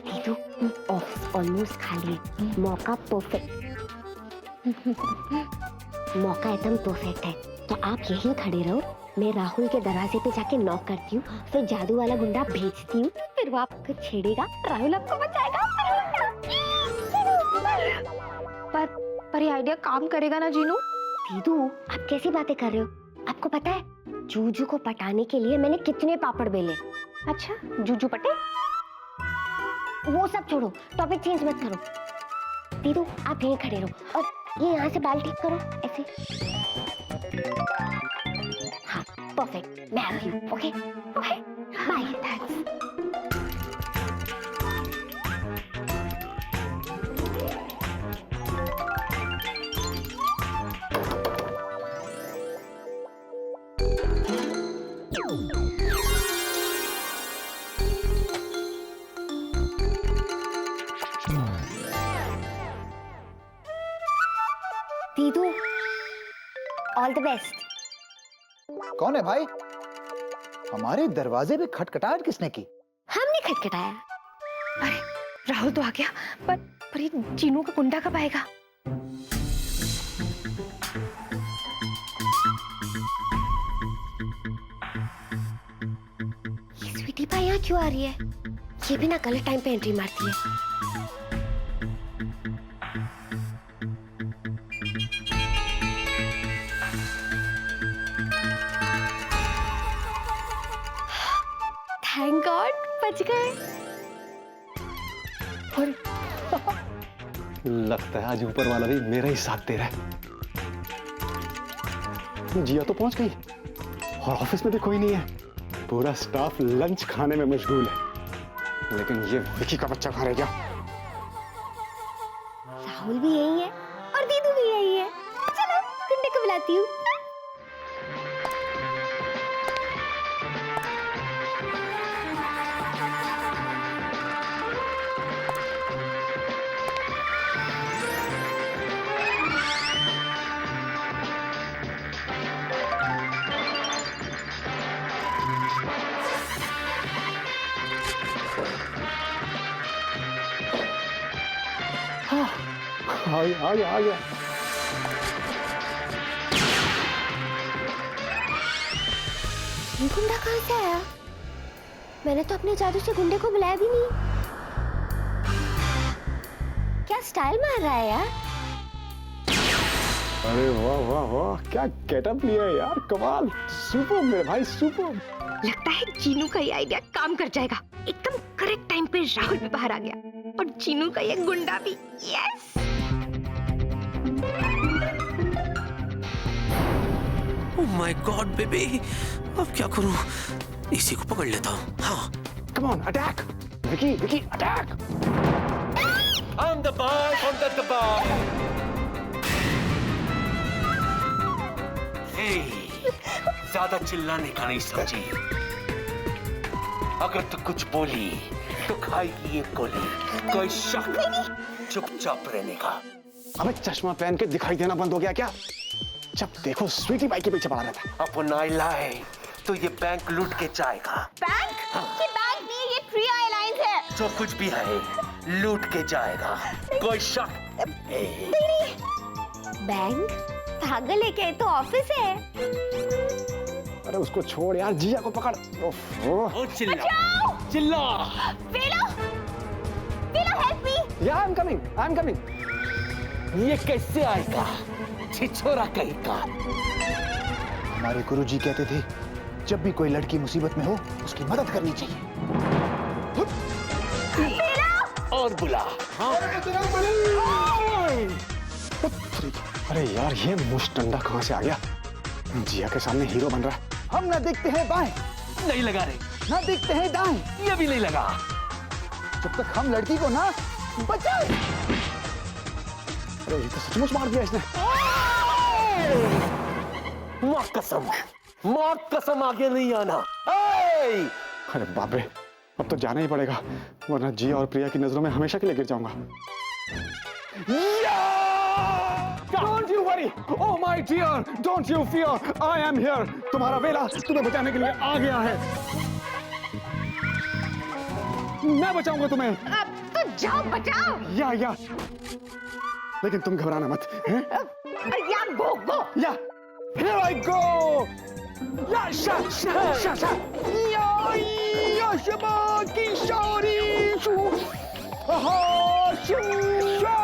दीदू office almost खाली है, मौका परफेक्ट। मौका एकदम परफेक्ट है, तो आप यहीं खड़े रहो, मैं राहुल के दरवाजे पे जाके नॉक करती हूँ, फिर जादू वाला गुंडा भेजती हूँ, फिर वो आपको छेड़ेगा, राहुल आपको बचाएगा। पर ये आइडिया काम करेगा ना जीनू? दीदू आप कैसी बातें कर रहे हो? आपको पता है जूजू को पटाने के लिए मैंने कितने पापड़ बेले? अच्छा, जूजू पटे? वो सब छोड़ो, टॉपिक चेंज मत करो। दीदू आप यहीं खड़े रहो और ये यहाँ से बाल ठीक करो ऐसे। हाँ परफेक्ट, मैं आती हूँ। Okay okay bye, thanks. दीदू ऑल द बेस्ट। कौन है भाई? हमारे दरवाजे पे खटखटाहट किसने की? हमने खटखटाया। अरे राहुल तो आ गया, पर ये जीनू का गुंडा कब आएगा? ये स्वीटी पाई यहाँ क्यों आ रही है? ये भी ना गलत टाइम पे एंट्री मारती है। थैंक गॉड बच गए। लगता है आज ऊपर वाला भी मेरा ही साथ दे रहा है। जिया तो पहुंच गई और ऑफिस में भी कोई नहीं है, पूरा स्टाफ लंच खाने में मशगूल है, लेकिन ये विकी का बच्चा कहाँ रह गया? राहुल भी यही है और दीदू भी यही है। चलो गुंडे को बुलाती हूँ। आ गया। ये गुंडा कहाँ से आया? मैंने तो अपने जादू से गुंडे को बुलाया भी नहीं। क्या स्टाइल मार रहा है यार? अरे वाह वाह वाह, क्या गेटअप लिया है यार, कमाल, सुपर मेरे भाई, सुपर। लगता है जीनू का ये आइडिया काम कर जाएगा। एकदम करेक्ट टाइम पे राहुल भी बाहर आ गया और जीनू का ये गुंडा भी। Yes. Oh my God baby, अब क्या करूं? इसी को पकड़ लेता हूं। हाँ, come on, attack Vicky, attack. I'm the boy from the boy. Hey, ज्यादा चिल्लाने का नहीं समझी। अगर तू कुछ बोली तो खाएगी ये गोली। कोई शक, चुपचाप रहने का। अबे चश्मा पहन के दिखाई देना बंद हो गया क्या? जब देखो स्वीटी बाई के पीछे पड़ा रहता है। अपन आए तो ये बैंक लूट के जाएगा। बैंक? ये बैंक नहीं, ये फ्री एयरलाइंस है। जो कुछ भी है लूट के जाएगा, कोई शक। बैंक? पागल है क्या? ये तो ऑफिस है। अरे उसको छोड़ यार, जिया को पकड़। ओ चिल्ला। वेलो हेल्प मी। या आई एम कमिंग। ये कैसे आएगा? छिछोरा कहीं का। हमारे गुरुजी कहते थे जब भी कोई लड़की मुसीबत में हो उसकी मदद करनी चाहिए। और बुला। हाँ? अरे यार ये मुश्तंडा कहाँ से आ गया? जिया के सामने हीरो बन रहा है। हम ना देखते हैं बाएं, नहीं लगा रे। ना देखते हैं दाएं, ये भी नहीं लगा। जब तक हम लड़की को ना बचाए। अरे ये तो सचमुच मार दिया इसने। माँ कसम आगे नहीं आना। अरे बाप रे, अब तो जाना ही पड़ेगा, वरना जिया और प्रिया की नजरों में हमेशा के लिए गिर जाऊंगा। Don't you worry, oh my dear, don't you fear, I am here. तुम्हारा वेला तुम्हें बचाने के लिए आ गया है। मैं बचाऊंगा तुम्हें। अब तो जाओ बचाओ। या लेकिन तुम घबराना मत, हैं? या गो या here I go। या शा या शबा की शौरी शू हा शू शा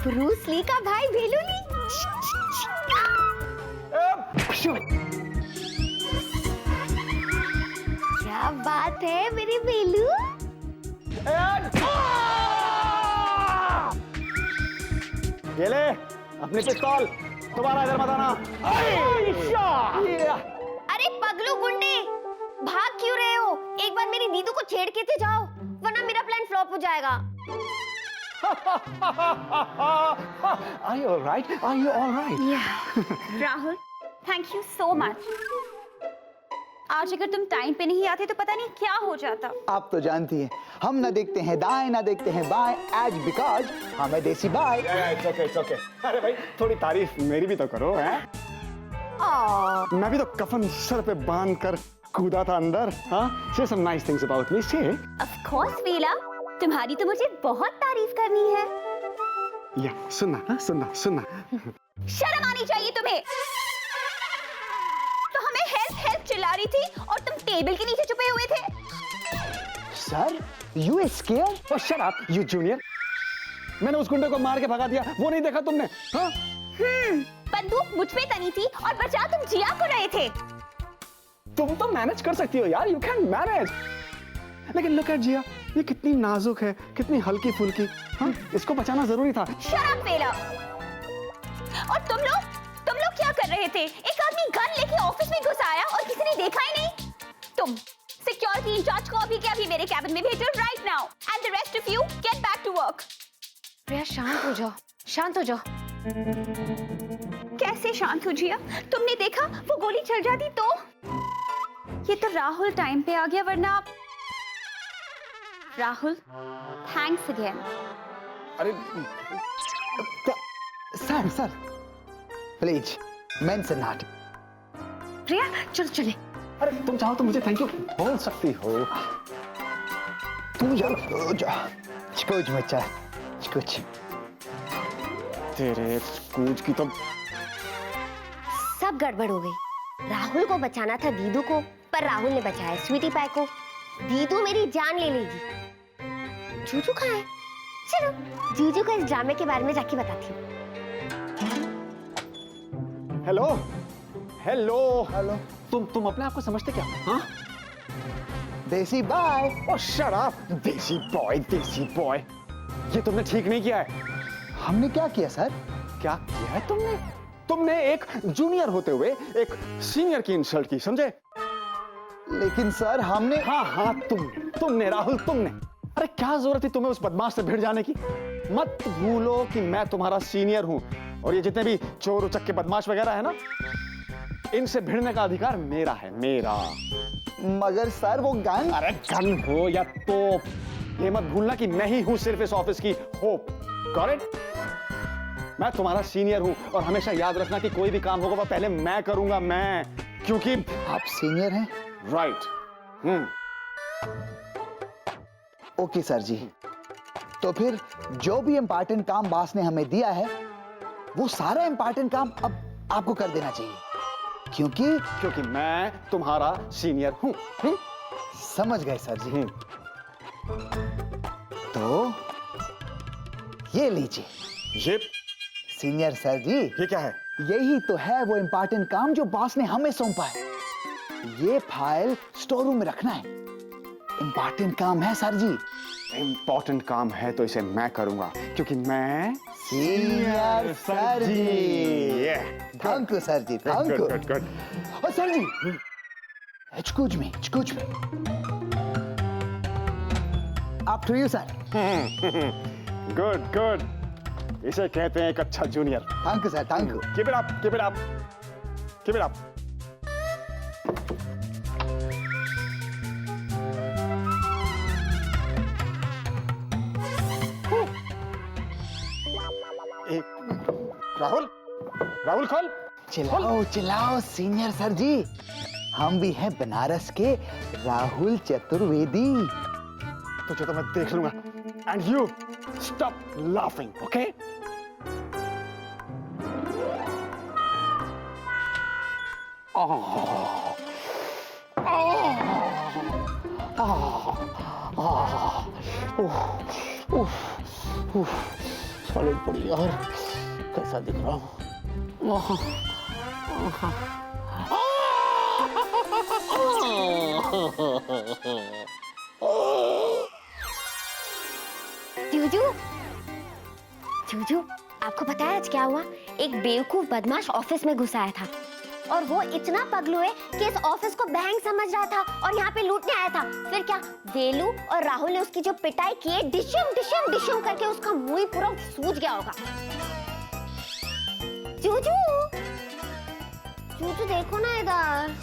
ब्रूस ली का भाई भेलू ली। क्या बात है मेरे भेलू। ये ले अपनी पिस्तौल, दोबारा इधर मत आना। अरे पगलू गुंडे, भाग क्यों रहे हो? एक बार मेरी दीदू को छेड़ के तो जाओ, वरना मेरा प्लान फ्लॉप हो जाएगा। Are you all right? Are you all right? Rahul, thank you so much. आज अगर तुम टाइम पे नहीं आते तो पता नहीं क्या हो जाता। आप तो जानती हैं, हम ना देखते हैं दाएं ना देखते हैं बाएं, एज बिकॉज हमें देसी बाय। It's okay। अरे भाई थोड़ी तारीफ मेरी भी तो करो, हैं? मैं भी तो कफन सर पे बांध कर कूदा था अंदर। हाँ, say some nice things about me, say। Of course वीला, तुम्हारी तो मुझे बहुत तारीफ करनी है। या सुनना, सुनना। शर्म आनी चाहिए तुम्हें। तो हमें हेल्प चिल्ला रही थी और तुम टेबल के नीचे छुपे हुए थे। Sir, you scared? Oh, shut up, you junior। मैंने उस गुंडे को मार के भगा दिया, वो नहीं देखा तुमने? हाँ? बंदूक मुझ पे तनी थी और बचा तुम जिया को रहे थे। तुम तो मैनेज कर सकती हो यार, you can manage। लेकिन look at जिया, ये कितनी नाजुक है, कितनी हल्की फुल्की। हाँ, इसको बचाना जरूरी था। Shut up वीला। और तुम लोग क्या कर रहे थे? एक आदमी गन लेके ऑफिस में घुस आया और किसी ने देखा ही नहीं। तुम सिक्योरिटी इंचार्ज को अभी के अभी मेरे कैबिन में भेजो right now, and the rest of you get back to work. Priya शांत हो जाओ, शांत हो जाओ। कैसे शांत हो जिया? तुमने देखा वो गोली चल जाती तो? ये तो राहुल टाइम पे आ गया, वरना राहुल थैंक्स अगेन। अरे सर, प्लीज मेंशन नॉट। प्रिया चल चले। अरे तुम चाहो तो मुझे थैंक यू बोल सकती हो। तू जा स्कूज मचा स्कूज। तेरे कूच की तो सब गड़बड़ हो गई। राहुल को बचाना था दीदू को, पर राहुल ने बचाया स्वीटी पाई को। दीदू मेरी जान ले लेगी। जूजू कहाँ है? चलो जूजू को इस ड्रामे के बारे में जाके बताती हूँ। हेलो। तुम अपने आप को समझते क्या? हाँ? देसी बाय। ओह शट अप, देसी बॉय। ये तुमने ठीक नहीं किया है। हमने क्या किया सर? क्या किया है तुमने एक जूनियर होते हुए एक सीनियर की इंसल्ट की, समझे? लेकिन सर हमने। हाँ तुमने राहुल तुमने। अरे क्या जरूरत थी तुम्हें उस बदमाश से भिड़ जाने की? मत भूलो कि मैं तुम्हारा सीनियर हूं, और ये जितने भी चोर उचक्के बदमाश वगैरह है ना, इनसे भिड़ने का अधिकार मेरा है, मेरा। मगर सर वो गन। अरे गन हो या तोप, ये मत भूलना कि मैं ही हूं सिर्फ इस ऑफिस की होप। Got it? मैं तुम्हारा सीनियर हूं, और हमेशा याद रखना कि कोई भी काम होगा वो पहले मैं करूंगा, मैं, क्योंकि आप सीनियर हैं। राइट। ओके सर जी, तो फिर जो भी इम्पोर्टेंट काम बॉस ने हमें दिया है, वो सारा इम्पोर्टेंट काम अब आपको कर देना चाहिए, क्योंकि मैं तुम्हारा सीनियर हूं। समझ गए सर जी। तो ये लीजिए। ये सीनियर सर जी, ये क्या है? यही तो है वो इम्पोर्टेंट काम जो बॉस ने हमें सौंपा है। ये फाइल स्टोर रूम में रखना है। इम्पोर्टेंट काम है सर जी। इम्पोर्टेंट काम है तो इसे मैं करूंगा, क्योंकि मैं senior sir ji. Thank you sir ji, thank you. Good. और sir ji, excuse me. After you sir. Good. इसे कहते हैं एक अच्छा junior. Thank you sir, thank you. Keep it up. Rahul खोल। चिल्लाओ चिल्लाओ सीनियर सर जी, हम भी हैं बनारस के राहुल चतुर्वेदी। तुझे तो मैं देख लूंगा। And you stop laughing, okay? Solid पड़ी यार, कैसा दिख रहा हूँ? जूजू, जूजू, आपको पता है आज क्या हुआ? एक बेवकूफ बदमाश ऑफिस में घुस आया था और वो इतना पगलू है कि इस ऑफिस को बैंक समझ रहा था और यहाँ पे लूटने आया था। फिर क्या, वेलू और राहुल ने उसकी जो पिटाई की है, डिशम डिशम डिशम करके उसका मुंह ही पूरा सूज गया होगा। जूजू, जूजू देखो ना इधर।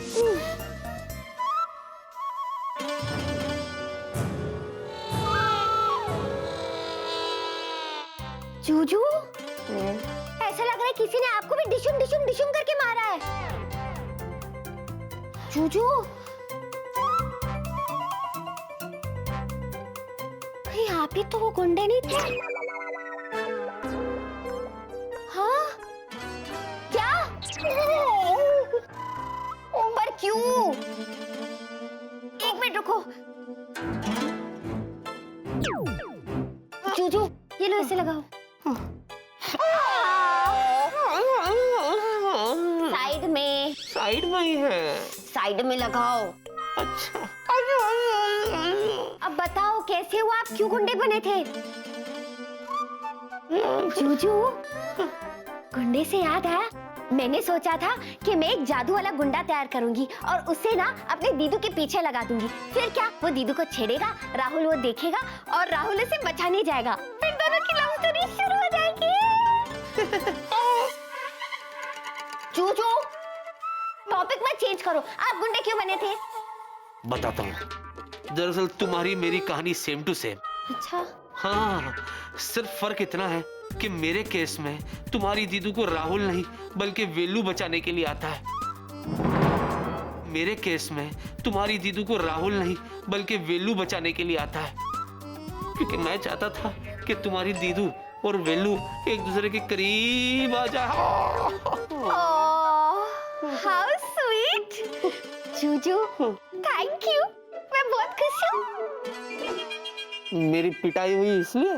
जूजू, ऐसा लग रहा है किसी ने आपको भी डिशुम डिशुम डिशुम करके मारा है। जूजू, कहीं आप ही तो वो गुंडे नहीं थे? हाँ? क्या? पर क्यों? एक मिनट रुको। जूजू, ये लो, इसे लगाओ। साइड में ही है। साइड में लगाओ। अच्छा। अब बताओ कैसे हुआ, आप क्यों गुंडे बने थे? जूजू, गुंडे से याद आया, मैंने सोचा था कि मैं एक जादू वाला गुंडा तैयार करूंगी और उसे ना अपने दीदू के पीछे लगा दूंगी। फिर क्या, वो दीदू को छेड़ेगा, राहुल वो देखेगा और राहुल उसे बचाने जाएगा। फिर दोनों की लव स्टोरी शुरू हो जाएगी। जूजू, टॉपिक मत चेंज करो, आप गुंडे क्यों बने थे? बताता हूँ। दरअसल तुम्हारी मेरी कहानी सेम टू सेम। अच्छा। हाँ, सिर्फ फर्क इतना है कि मेरे केस में तुम्हारी दीदू को राहुल नहीं बल्कि वेलू बचाने के लिए आता है। मेरे केस में तुम्हारी दीदू को राहुल नहीं बल्कि वेलू बचाने के लिए आता है, क्योंकि मैं चाहता था कि तुम्हारी दीदू और वेलू एक दूसरे के करीब आ जाए। How sweet. Juju, thank you, मैं बहुत खुश हूँ। मेरी पिटाई हुई इसलिए?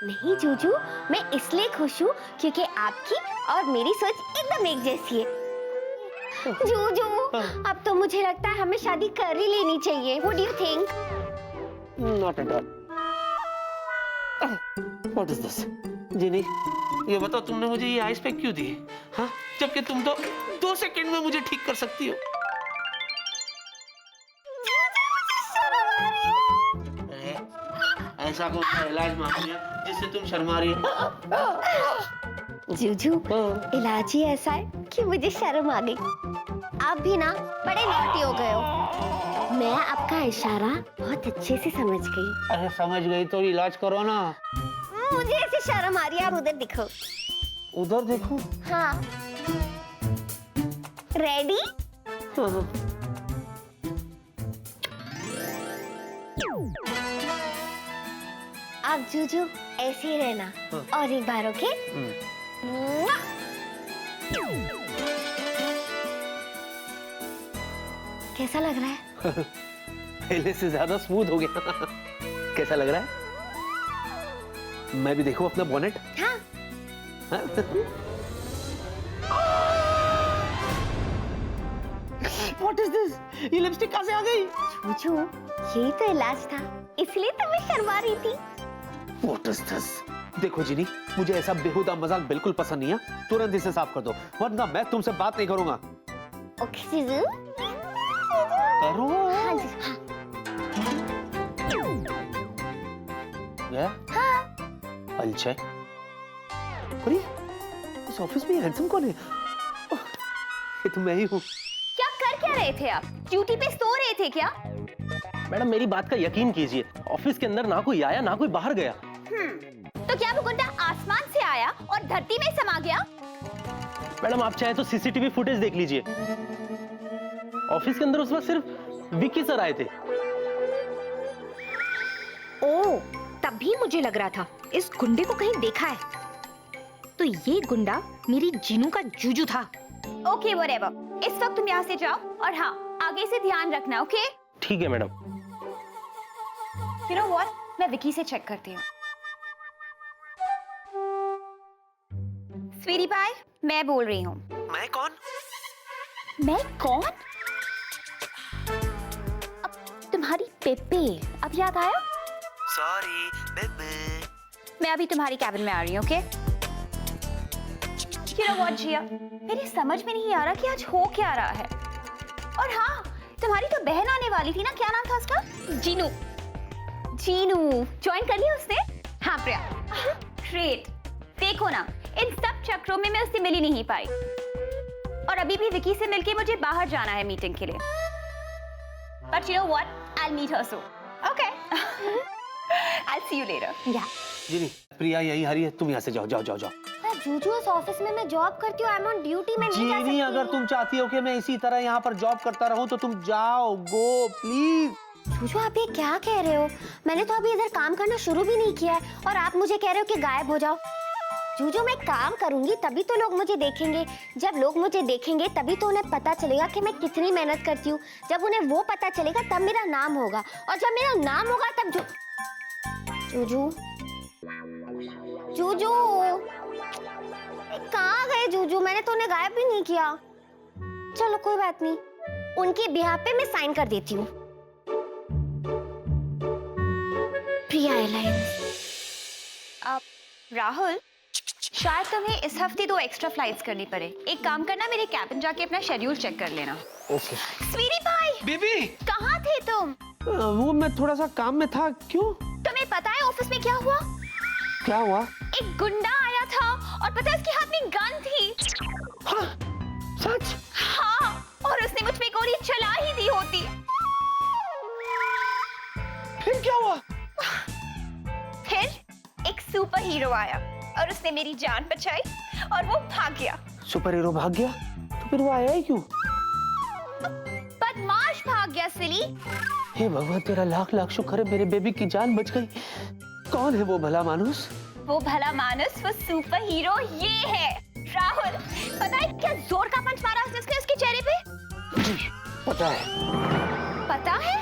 नहीं जूजू, मैं इसलिए खुश हूँ क्योंकि आपकी और मेरी सोच एकदम एक जैसी है। जूजू, अब तो मुझे लगता है हमें शादी कर ही लेनी चाहिए। What do you think? Not at all. What is this? जिनी, ये बताओ तुमने मुझे ये आइस पैक क्यों दिए? हाँ, जबकि तुम तो 2 सेकंड में मुझे ठीक कर सकती हो। ऐसा कौन सा इलाज मांग लिया जिससे तुम शर्मा रही हो? जूजू, इलाज ही ऐसा है कि मुझे शर्म आ गई। आप भी ना बड़े नॉटी हो गए हो। मैं आपका इशारा बहुत अच्छे से समझ गई। अरे समझ गई तो इलाज करो ना। मुझे ऐसे शर्म आ रही है, आप उधर दिखो। उधर देखो। हाँ। रेडी? आप जूजू ऐसे ही रहना। और एक बार, ओके? कैसा लग रहा है? पहले से ज्यादा स्मूथ हो गया। कैसा लग रहा है? मैं भी देखूं अपना बॉनेट? हाँ। What is this? ये लिपस्टिक कहाँ से आ गई? जूजू, यही तो इलाज था, इसलिए तो मैं शर्मा रही थी। What is this? देखो जिनी, मुझे ऐसा बेहुदा मजाक बिल्कुल पसंद नहीं है। तुरंत इसे साफ कर दो, वरना मैं तुमसे बात नहीं करूंगा। ओके जीजू। करो। हाँ जी, हाँ। हाँ। अलचे। अरे, इस ऑफिस में हैंडसम कौन है? ये तो मैं ही हूँ। क्या कर क्या रहे थे आप? ड्यूटी पे सो रहे थे क्या? मैडम मेरी बात का यकीन कीजिए, ऑफिस के अंदर ना कोई आया ना कोई बाहर गया। तो क्या वो गुंडा आसमान से आया और धरती में समा गया? मैडम आप चाहे तो सीसीटीवी फुटेज देख लीजिए। ऑफिस के अंदर उस वक्त सिर्फ विक्की सर आए थे। ओ, तभी मुझे लग रहा था इस गुंडे को कहीं देखा है। तो ये गुंडा मेरी जीनू का जूजू था। ओके व्हाटएवर, इस वक्त तुम यहाँ से जाओ और हाँ आगे से ध्यान रखना। ओके ठीक है मैडम। यू नो व्हाट, मैं विकी से चेक करती हूँ। स्वीटी पाई, मैं बोल रही हूँ। मैं कौन? मैं कौन? अब तुम्हारी पेपे अब याद आया? Sorry baby. मैं अभी तुम्हारी कैबिन में आ रही हूँ। ओके यू नो व्हाट जिया, मेरी समझ में नहीं आ रहा कि आज हो क्या रहा है। और हाँ, तुम्हारी तो बहन आने वाली थी ना, क्या नाम था उसका? जीनू। जीनू ज्वाइन कर लिया उसने? हाँ प्रिया। ग्रेट। देखो ना, इन सब चक्रों में मैं उससे मिल ही नहीं पाई और अभी भी विकी से मिलके मुझे बाहर जाना है मीटिंग के लिए। But you know what, I meet her soon. Okay I see you later. या जीनी, प्रिया यहीं हरी है, तुम यहाँ से जाओ जाओ जाओ जाओ। जूजू, इस ऑफिस में मैं जॉब करती हूँ, आई एम ऑन ड्यूटी, मैं नहीं जा सकती। जीनी, अगर तुम चाहती हो कि मैं इसी तरह यहाँ पर जॉब करता रहूं तो तुम जाओ, गो प्लीज। जूजू, आप ये क्या कह रहे हो? मैंने तो अभी इधर काम करना शुरू भी नहीं किया है और आप मुझे कह रहे हो कि गायब हो जाओ। जूजू, मैं काम करूंगी तभी तो लोग मुझे देखेंगे। जब लोग मुझे देखेंगे तभी तो उन्हें पता चलेगा कि मैं कितनी मेहनत करती हूँ। जब उन्हें वो पता चलेगा तब मेरा नाम होगा, और जब मेरा नाम होगा तब जूजू जूजू कहाँ गए जूजू? मैंने तो उन्हें गायब भी नहीं किया। चलो कोई बात नहीं, उनके बिहाफ पे मैं साइन कर देती हूँ। प्रिया एयरलाइंस। राहुल, शायद तुम्हें इस हफ्ते 2 एक्स्ट्रा फ्लाइट्स करनी पड़े। एक काम करना, मेरे कैबिन जाके अपना शेड्यूल चेक कर लेना। ओके। स्वीटी पाई, बेबी, कहाँ थे तुम? वो मैं थोड़ा सा काम में था। क्यों? तुम्हें पता है ऑफिस में क्या हुआ? क्या हुआ? एक गुंडा आया था और पता है उसके हाथ में गन थी। हाँ, सच? हाँ, और उसने मुझ पे गोली चला ही दी होती। फिर क्या हुआ? फिर एक सुपर हीरो आया और उसने मेरी जान बचाई और वो भाग गया। सुपर हीरो भाग गया? तो फिर वो आया ही क्यों? बदमाश भाग गया सिली। हे भगवान, तेरा लाख लाख शुक्र है मेरे बेबी की जान बच गई। कौन है वो भला मानुस? वो भला मानुस, वो सुपर हीरो ये है। राहुल, पता है क्या जोर का पंच मारा उसने उसके चेहरे पे? जी, पता है। पता है?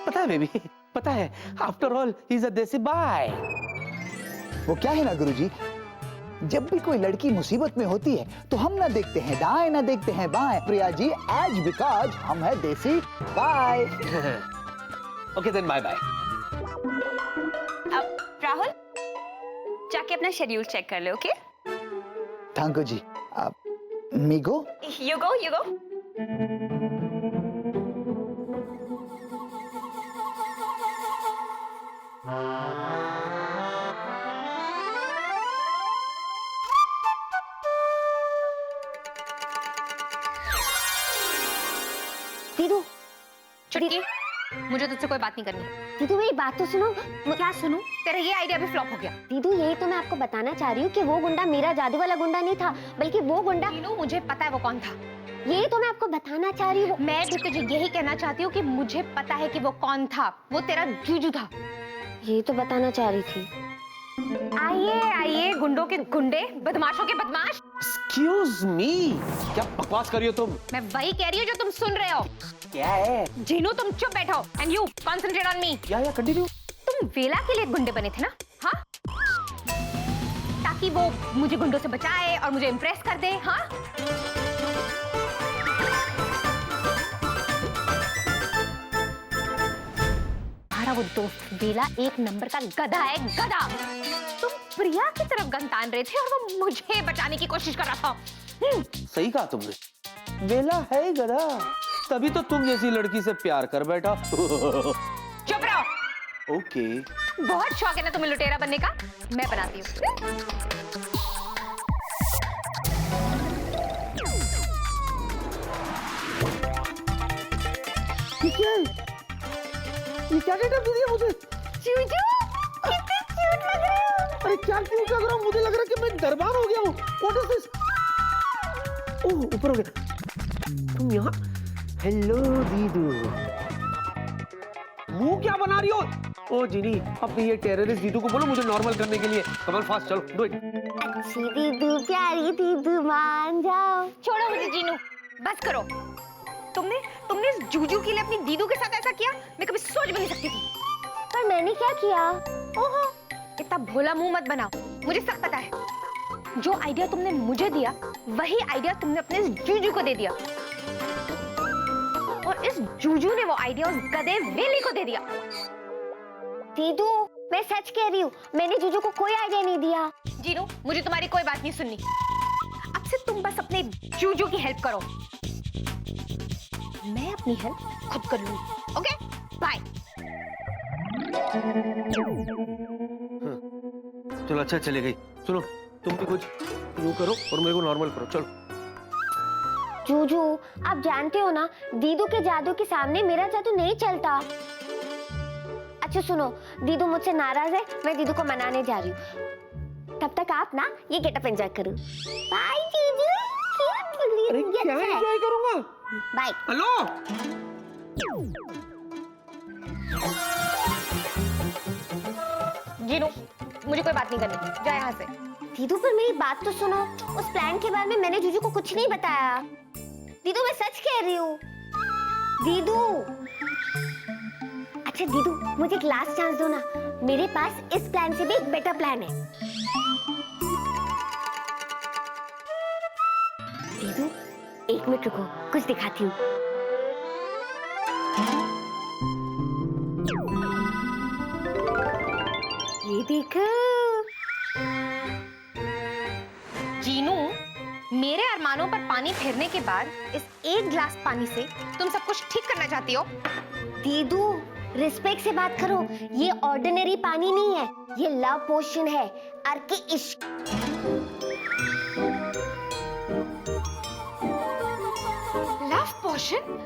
पता है बेबी, पता है। After all he is a देसी बॉय। वो क्या है ना गुरुजी, जब भी कोई लड़की मुसीबत में होती है तो हम ना देखते हैं दाएं ना देखते हैं बाएं। प्रिया जी, आज बिकॉज हम है desi boy. Okay then, bye bye. अब राहुल, जाके अपना शेड्यूल चेक कर लो। Okay thank you ji. मीगो, you go you go. Didu, Chutki, मुझे तुझसे कोई बात नहीं करनी। दीदू मेरी बात तो सुनो। क्या सुनूं? तेरा ये आइडिया भी फ्लॉप हो गया। दीदू, यही तो मैं आपको बताना चाह रही हूँ कि वो गुंडा मेरा जादू वाला गुंडा नहीं था, बल्कि वो गुंडा, तीनों मुझे पता है वो कौन था। यही तो मैं आपको बताना चाह रही हूँ। मैं भी तुझे यही कहना चाहती हूँ कि मुझे पता है कि वो कौन था। वो तेरा जूजू था। यही तो बताना चाह रही थी। आइए आइए, गुंडों के गुंडे, बदमाशों के बदमाश। एक्सक्यूज मी, क्या बकवास कर रही हो तुम? मैं वही कह रही हूँ जो तुम सुन रहे हो। क्या है? जीनू, तुम चुप बैठो and you concentrate on me. या कंटिन्यू। तुम वेला के लिए गुंडे बने थे ना? हाँ, ताकि वो मुझे गुंडों से बचाए और मुझे इम्प्रेस कर दे। हाँ, हमारा वो दोस्त वेला एक नंबर का गधा है, गधा। तुम प्रिया की तरफ गन तान रहे थे और वो मुझे बचाने की कोशिश कर रहा था। सही कहा तुमने, वेला है गधा, तभी तो तुम जैसी लड़की से प्यार कर बैठा। चुप रहो। ओके। बहुत शौक है ना तुम्हें लुटेरा बनने का? मैं बनाती हूँ। ये क्या गेटअप दे दिया मुझे? चूचू, कितने क्यूट लग रहे हो। अरे क्या क्यूट लग रहा हूँ? मुझे लग रहा है कि मैं दरबार हो गया हूँ। What is this? ऊपर हो गया। तुम यहाँ। हेलो दीदू। मुंह क्या बना रही हो? ओ जिनी, अपनी ये टेररिस्ट दीदू को बोलो मुझे नॉर्मल करने के लिए। कम ऑन फास्ट, चलो डू इट। अच्छी दीदू, प्यारी दीदू, मान जाओ। छोड़ो मुझे जीनू, बस करो। तुमने तुमने इस जूजू के लिए अपनी दीदू के साथ ऐसा किया, मैं कभी सोच भी नहीं सकती थी। पर मैंने क्या किया? ओहो, इतना भोला मुंह मत बनाओ, मुझे सब पता है। जो आइडिया तुमने मुझे दिया, वही आइडिया तुमने अपने इस जूजू को दे दिया। और इस जूजू ने वो आइडिया उस गधे वेली को दे दिया। दीदू, मैं सच कह रही हूँ, मैंने जूजू को कोई आइडिया नहीं दिया। जीनू, मुझे तुम्हारी कोई बात नहीं सुननी। अब से तुम बस अपने जूजू की हेल्प करो, मैं अपनी हेल्प खुद कर लूंगी। Okay, bye. चलो अच्छा चले गई। सुनो, तुम भी कुछ यूं करो और मेरे को नॉर्मल करो। चलो। जूजू, आप जानते हो ना, दीदू के जादू के सामने मेरा जादू नहीं चलता। अच्छा सुनो, दीदू मुझसे नाराज है, मैं दीदू को मनाने जा रही हूँ। तब तक आप ना ये गेटअप एंजॉय करो। बाय जीजू। अरे क्या एंजॉय करूंगा? बाय। हेलो। जीनू, मुझे कोई बात नहीं करनी, जा यहाँ से। दीदू, पर मेरी बात तो सुनो। उस प्लान के बारे में मैंने जूजू को कुछ नहीं बताया। दीदू, मैं सच कह रही हूँ। दीदू। अच्छा दीदू, मुझे एक लास्ट चांस दो ना। मेरे पास इस प्लान से भी एक बेटर प्लान है। दीदू, एक मिनट रुको, कुछ दिखाती हूँ। ये देखो। जीनू, मेरे अरमानों पर पानी फेरने के बाद इस एक गिलास पानी से तुम सब कुछ ठीक करना चाहती हो? दीदू, रिस्पेक्ट से बात करो। ये ऑर्डिनरी पानी नहीं है, ये लव पोशन है, अर्के इश्क। लव पोशन?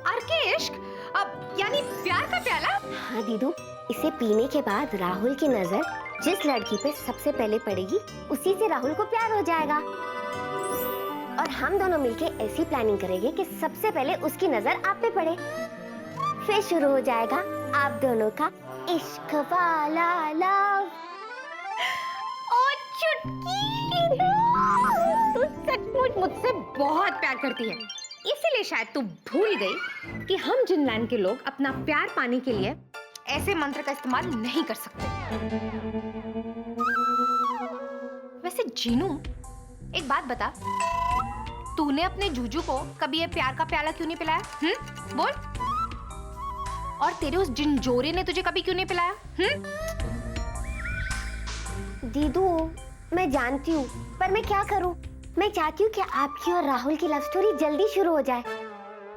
अर्के इश्क? अब यानी प्यार का प्याला? हाँ दीदू, इसे पीने के बाद राहुल की नजर जिस लड़की पे सबसे पहले पड़ेगी, उसी से राहुल को प्यार हो जाएगा। और हम दोनों मिलके ऐसी प्लानिंग करेंगे कि सबसे पहले उसकी नजर आप पे पड़े, फिर शुरू हो जाएगा आप दोनों का इश्क वाला लव। ओ चुटकी, तू सचमुच मुझसे बहुत प्यार करती है, इसीलिए शायद तू भूल गई कि हम जिनलैंड के लोग अपना प्यार पाने के लिए ऐसे मंत्र का इस्तेमाल नहीं कर सकते। वैसे जीनू, एक बात बता, तूने अपने जूजू को कभी ये प्यार का प्याला क्यों नहीं पिलाया? बोल। और तेरे उस जिनजोरे ने तुझे कभी क्यों नहीं पिलाया? दीदू, मैं जानती हूँ, पर मैं क्या करूँ? मैं चाहती हूँ कि आपकी और राहुल की लव स्टोरी जल्दी शुरू हो जाए।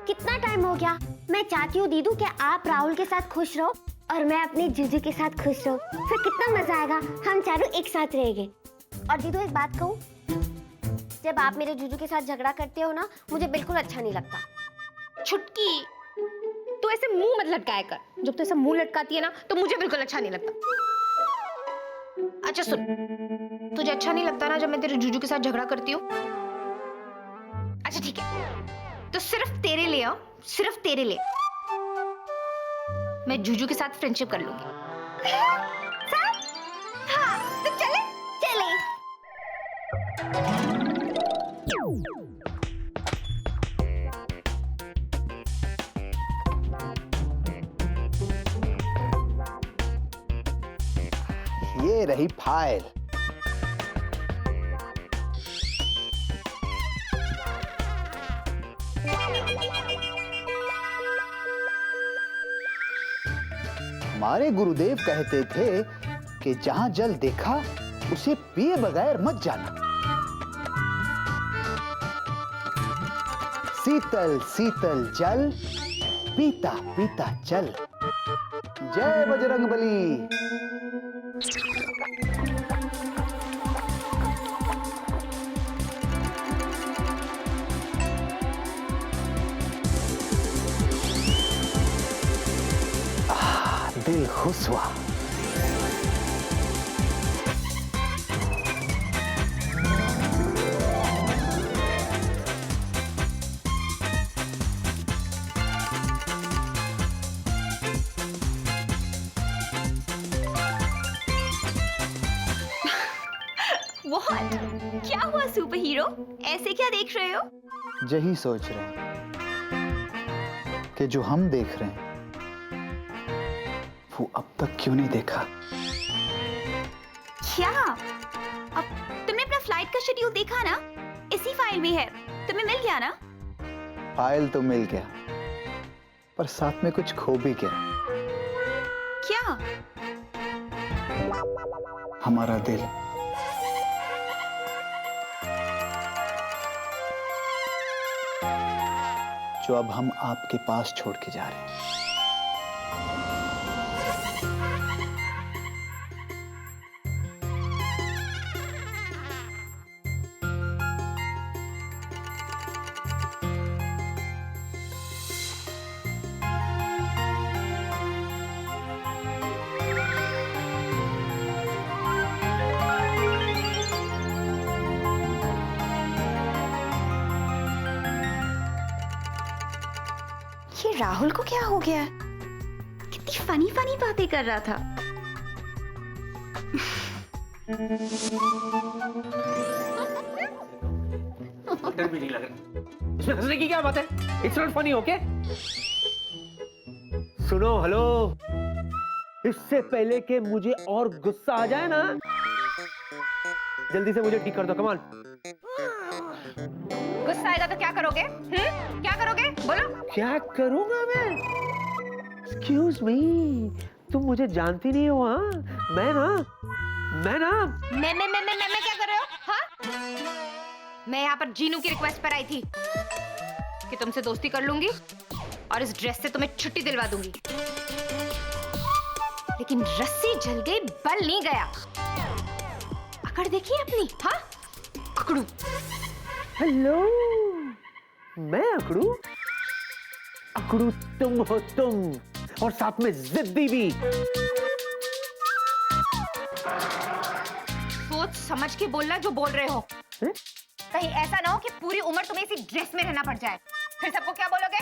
कितना टाइम हो गया? मैं चाहती हूँ दीदू कि आप राहुल के साथ खुश रहो और मैं अपने जीजू के साथ खुश रहूं। फिर कितना मजा आएगा, हम चारों एक साथ रहेंगे। और दीदू, एक बात कहूँ, जब आप मेरे जीजू के साथ झगड़ा करते हो ना, मुझे बिल्कुल अच्छा नहीं लगता। छुटकी, तू ऐसे मुंह मत लटकाया कर। जब तू ऐसा मुंह लटकाती है ना, तो मुझे बिल्कुल अच्छा नहीं लगता। अच्छा सुन, तुझे अच्छा नहीं लगता ना जब मैं तेरे जूजू के साथ झगड़ा करती हूँ? अच्छा ठीक है, तो सिर्फ तेरे लिए, सिर्फ तेरे लिए मैं जूजू के साथ फ्रेंडशिप कर लूंगी। हाँ, तो चले चले। ये रही फाइल। हमारे गुरुदेव कहते थे कि जहां जल देखा उसे पिए बगैर मत जाना। शीतल शीतल जल पीता पीता चल। जय बजरंगबली। दिल खुश हुआ। What? क्या हुआ सुपर हीरो? ऐसे क्या देख रहे हो? यही सोच रहे हैं कि जो हम देख रहे हैं वो अब तक क्यों नहीं देखा। क्या? अब तुमने अपना फ्लाइट का शेड्यूल देखा ना? इसी फाइल में है। तुम्हें मिल गया ना? फाइल तो मिल गया, पर साथ में कुछ खो भी गया। क्या? हमारा दिल। जो अब हम आपके पास छोड़ के जा रहे हैं। ये राहुल को क्या हो गया? कितनी फनी फनी बातें कर रहा था। डर भी नहीं लग रहा। इसमें हंसने की क्या बात है? It's not funny, okay? सुनो, हेलो, इससे पहले कि मुझे और गुस्सा आ जाए ना, जल्दी से मुझे ठीक कर दो, कमान। गुस्सा आएगा तो क्या करोगे? क्या करोगे? बोलो। क्या करूंगा मैं? एक्सक्यूज मी, तुम मुझे जानती नहीं हो। हाँ, मैं क्या कर रहे हो? हाँ? मैं यहाँ पर जीनू की रिक्वेस्ट पर आई थी कि तुमसे दोस्ती कर लूंगी और इस ड्रेस से तुम्हें छुट्टी दिलवा दूंगी। लेकिन रस्सी जल गई, बल नहीं गया। अकड़ देखिए अपनी। हाँ, अकड़ू। हेलो, मैं अकड़ू? अकड़ू तुम हो तुम, और साथ में जिद्दी भी। सोच समझ के बोलना जो बोल रहे हो। कहीं ऐसा ना हो कि पूरी उम्र तुम्हें इसी ड्रेस में रहना पड़ जाए। फिर सबको क्या बोलोगे?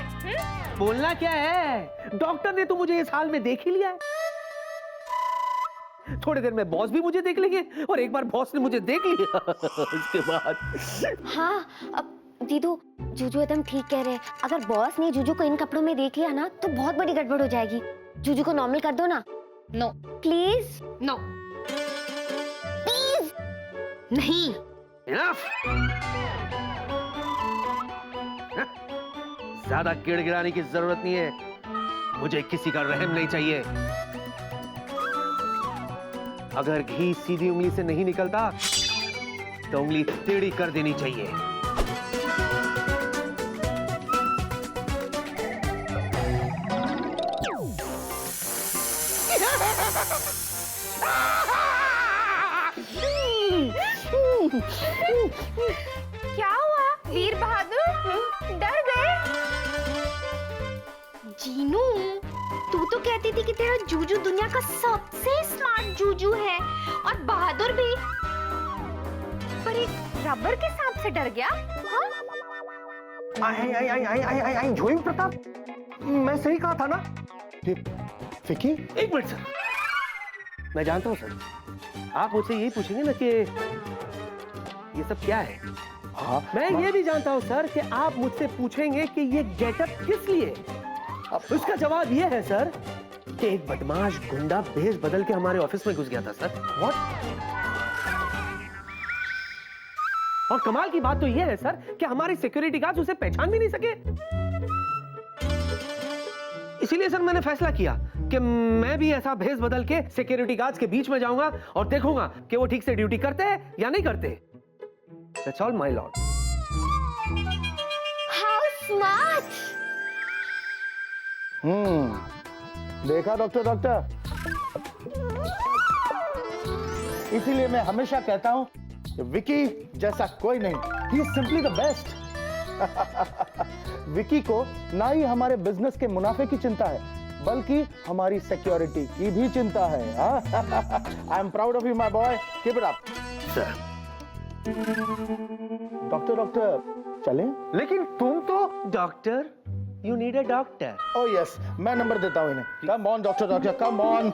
बोलना क्या है? डॉक्टर ने तो मुझे इस हाल में देख ही लिया है। थोड़ी देर में बॉस भी मुझे देख लेंगे, और एक बार बॉस ने मुझे देख लिया उसके बाद। हाँ, अब दीदू, जूजू एकदम ठीक कह रहे हैं। अगर बॉस ने जूजू को इन कपड़ों में देख लिया ना तो बहुत बड़ी गड़बड़ हो जाएगी। जूजू को नॉर्मल कर दो ना। No, please. No, please. नहीं। Enough! ज्यादा गिड़गिड़ाने की जरूरत नहीं है। मुझे किसी का रहम नहीं चाहिए। अगर घी सीधी उंगली से नहीं निकलता तो उंगली टेढ़ी कर देनी चाहिए। क्या हुआ वीर बहादुर? डर गए? जीनू, तू तो कहती थी कि तेरा जूजू दुनिया का सबसे स्मार्ट जूजू है, और बहादुर भी। पर एक रबर के सांप से डर गया? हाँ? आई जोइंग प्रताप, मैं सही कहा था ना? विकी, एक मिनट सर, मैं जानता हूं सर, आप मुझसे यही पूछेंगे ना कि ये सब क्या है। हाँ, मैं ये भी जानता हूं सर कि आप मुझसे पूछेंगे कि ये गेटअप किस लिए। अब उसका जवाब ये है सर कि एक बदमाश गुंडा भेष बदल के हमारे ऑफिस में घुस गया था सर। व्हाट? और कमाल की बात तो ये है सर कि हमारे सिक्योरिटी गार्ड उसे पहचान भी नहीं सके। इसीलिए सर मैंने फैसला किया कि मैं भी ऐसा भेष बदल के सिक्योरिटी गार्ड्स के बीच में जाऊंगा और देखूंगा कि वो ठीक से ड्यूटी करते हैं या नहीं करते। That's all, my lord. How smart! देखा डॉक्टर, इसीलिए मैं हमेशा कहता हूं कि विकी जैसा कोई नहीं। He is simply the best. Vicky को ना ही हमारे बिजनेस के मुनाफे की चिंता है, बल्कि हमारी सिक्योरिटी की भी चिंता है। I am proud of you my boy, keep it up. Sir, doctor चलें? लेकिन तुम तो doctor, you need a doctor. Oh yes, मैं नंबर देता हूं इन्हें। Come on doctor, come on.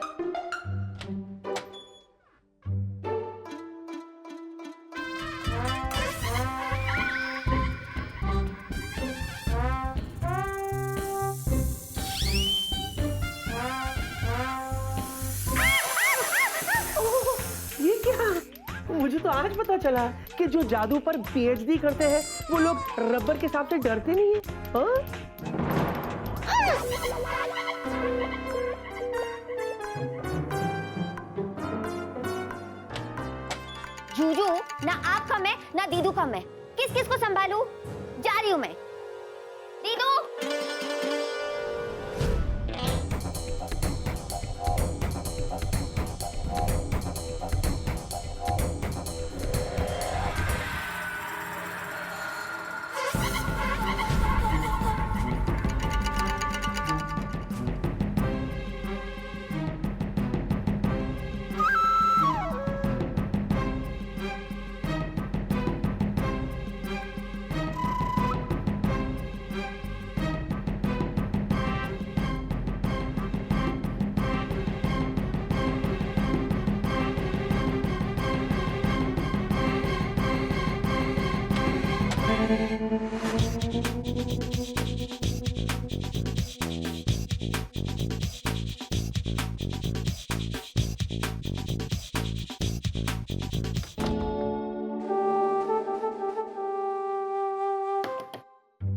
मुझे तो आज पता चला कि जो जादू पर पीएचडी करते हैं वो लोग रबर के सांप से डरते नहीं है। हाँ? जूजू, ना आप कम है ना दीदू कम है। किस किस को संभालूं? जा रही हूं मैं। दीदू,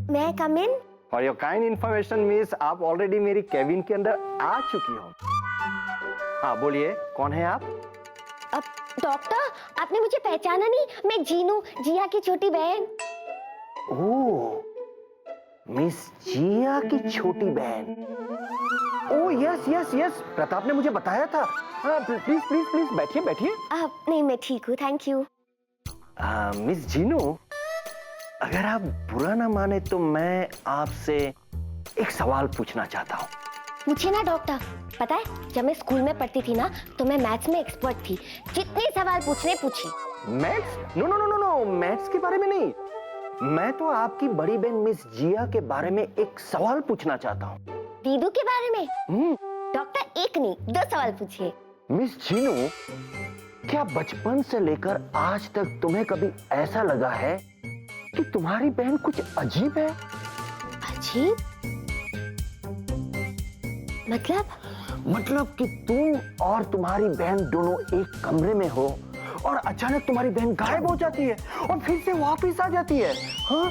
मैं come in? For your kind information miss, आप ऑलरेडी मेरी केबिन के अंदर आ चुकी हो। हाँ बोलिए, कौन है आप? अब डॉक्टर, आपने मुझे पहचाना नहीं? मैं जीनू, जिया की छोटी बहन। ओह, मिस जिया की छोटी बहन। Oh yes yes yes, Pratap ने मुझे बताया था। हाँ प्लीज प्लीज प्लीज बैठिए बैठिए। नहीं, मैं ठीक हूँ, थैंक यू। मिस जीनू, अगर आप बुरा ना माने तो मैं आपसे एक सवाल पूछना चाहता हूँ। पूछे ना डॉक्टर। पता है, जब मैं स्कूल में पढ़ती थी ना तो मैं मैथ्स में एक्सपर्ट थी। जितने सवाल पूछने पूछे। Maths? No no no no no, maths के बारे में नहीं। मैं तो आपकी बड़ी बहन मिस जिया के बारे में एक सवाल पूछना चाहता हूँ। दीदू के बारे में? डॉक्टर, एक नहीं 2 सवाल पूछिए। मिस जीनू, क्या बचपन से लेकर आज तक तुम्हें कभी ऐसा लगा है कि तुम्हारी बहन कुछ अजीब है? अजीब? मतलब कि तुम और तुम्हारी बहन दोनों एक कमरे में हो और अचानक तुम्हारी बहन गायब हो जाती है और फिर से वापस आ जाती है। हाँ?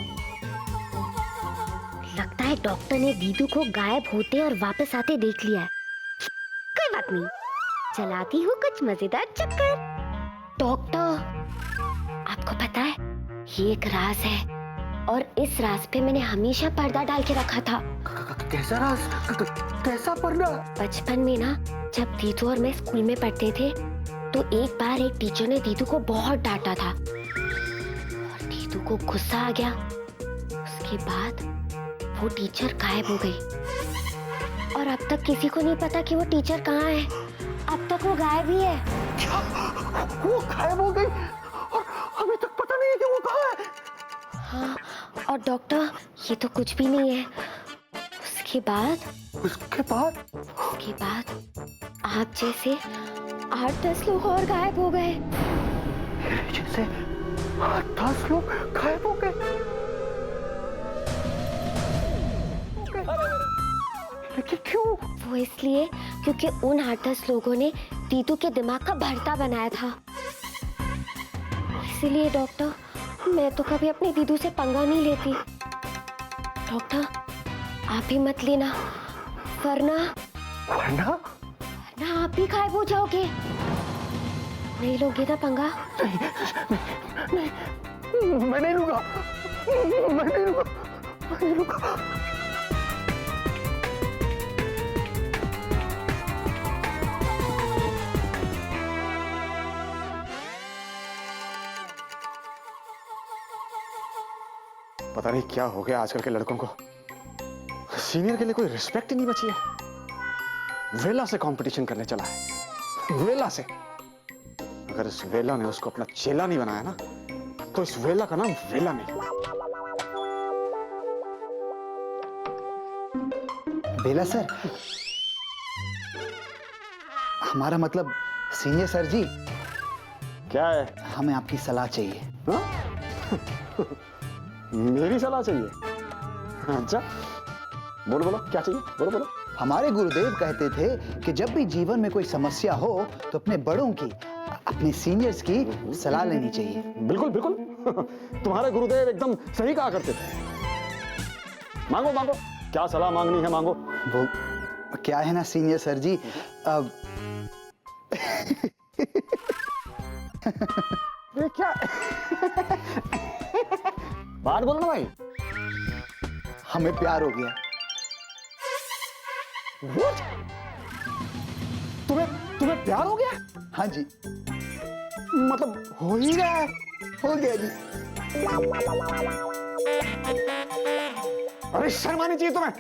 लगता है डॉक्टर ने दीदू को गायब होते और वापस आते देख लिया है। कोई बात नहीं, चलाती हूँ कुछ मजेदार चक्कर। डॉक्टर, आपको पता है ये एक राज है और इस राज पे मैंने हमेशा पर्दा डाल के रखा था। कैसा राज? कैसा पर्दा? बचपन में ना, जब दीदू और मैं स्कूल में पढ़ते थे तो एक बार एक टीचर ने दीदू को बहुत डांटा था और दीदू को गुस्सा आ गया। उसके बाद वो टीचर गायब हो गई और अब तक किसी को नहीं पता कि वो टीचर कहाँ है। अब तक वो गायब ही है। क्या? वो गायब हो गई और अभी तक पता नहीं है कि वो कहाँ है? हाँ, और डॉक्टर, ये तो कुछ भी नहीं है। उसके बाद आप जैसे 8-10 लोग और गायब हो गए। जैसे 8-10 लोग गायब हो गए? लेकिन क्यों? वो इसलिए क्योंकि उन 8-10 लोगों ने दीदू के दिमाग का भरता बनाया था। इसीलिए डॉक्टर, मैं तो कभी अपने दीदू से पंगा नहीं लेती। डॉक्टर, आप भी मत लेना, वरना आप भी गायब हो जाओगे। नहीं लोगे ना पंगा? नहीं, मैं नहीं लूंगा। पता नहीं क्या हो गया आजकल के लड़कों को, सीनियर के लिए कोई रिस्पेक्ट ही नहीं बची है। वेला से कंपटीशन करने चला है, वेला से। अगर इस वेला ने उसको अपना चेला नहीं बनाया ना, तो इस वेला का नाम वेला नहीं। बेला सर, हमारा मतलब सीनियर सर जी, क्या है? हमें आपकी सलाह चाहिए। मेरी सलाह चाहिए? अच्छा, बोलो बोलो, क्या चाहिए? बोलो बोलो। हमारे गुरुदेव कहते थे कि जब भी जीवन में कोई समस्या हो तो अपने बड़ों की, अपने सीनियर्स की सलाह लेनी चाहिए। बिल्कुल बिल्कुल तुम्हारे गुरुदेव एकदम सही कहा करते थे। मांगो मांगो, क्या सलाह मांगनी है मांगो। वो क्या है ना सीनियर सर जी, अब ये क्या बात बोलो ना भाई। हमें प्यार हो गया। What? तुम्हें प्यार हो गया? हाँ जी, मतलब हो ही गया है। हो गया जी। अरे शर्म आनी चाहिए तुम्हें।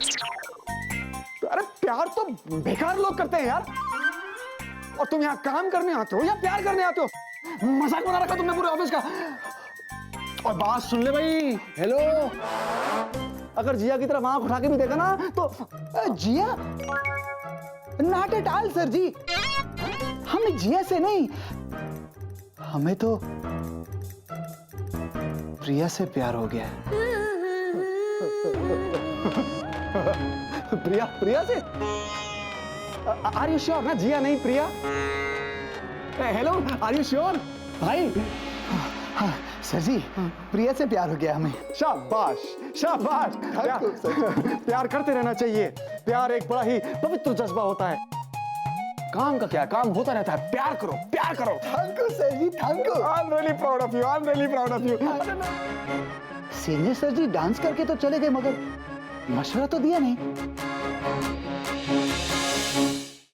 अरे प्यार तो बेकार लोग करते हैं यार, और तुम यहाँ काम करने आते हो या प्यार करने आते हो? मजाक बना रखा तुमने पूरे ऑफिस का। और बात सुन ले भाई, हेलो, अगर जिया की तरफ आंख उठा के भी देखा ना तो जिया? नॉट एट ऑल सर जी, हमें जिया से नहीं, हमें तो प्रिया से प्यार हो गया है। प्रिया से? आर यू श्योर ना? जिया नहीं प्रिया? हेलो, आर यू श्योर भाई? हाँ सर जी, प्रिया से प्यार हो गया हमें। शाबाश शाबाश। प्यार करते रहना चाहिए। प्यार एक बड़ा ही पवित्र जज्बा होता है। काम का क्या, काम होता रहता है। प्यार करो, प्यार करो। Thank you sir ji, thank you. I am really proud of you, I am really proud of you. Senior sir ji dance करके तो चले गए, मगर मशवरा तो दिया नहीं।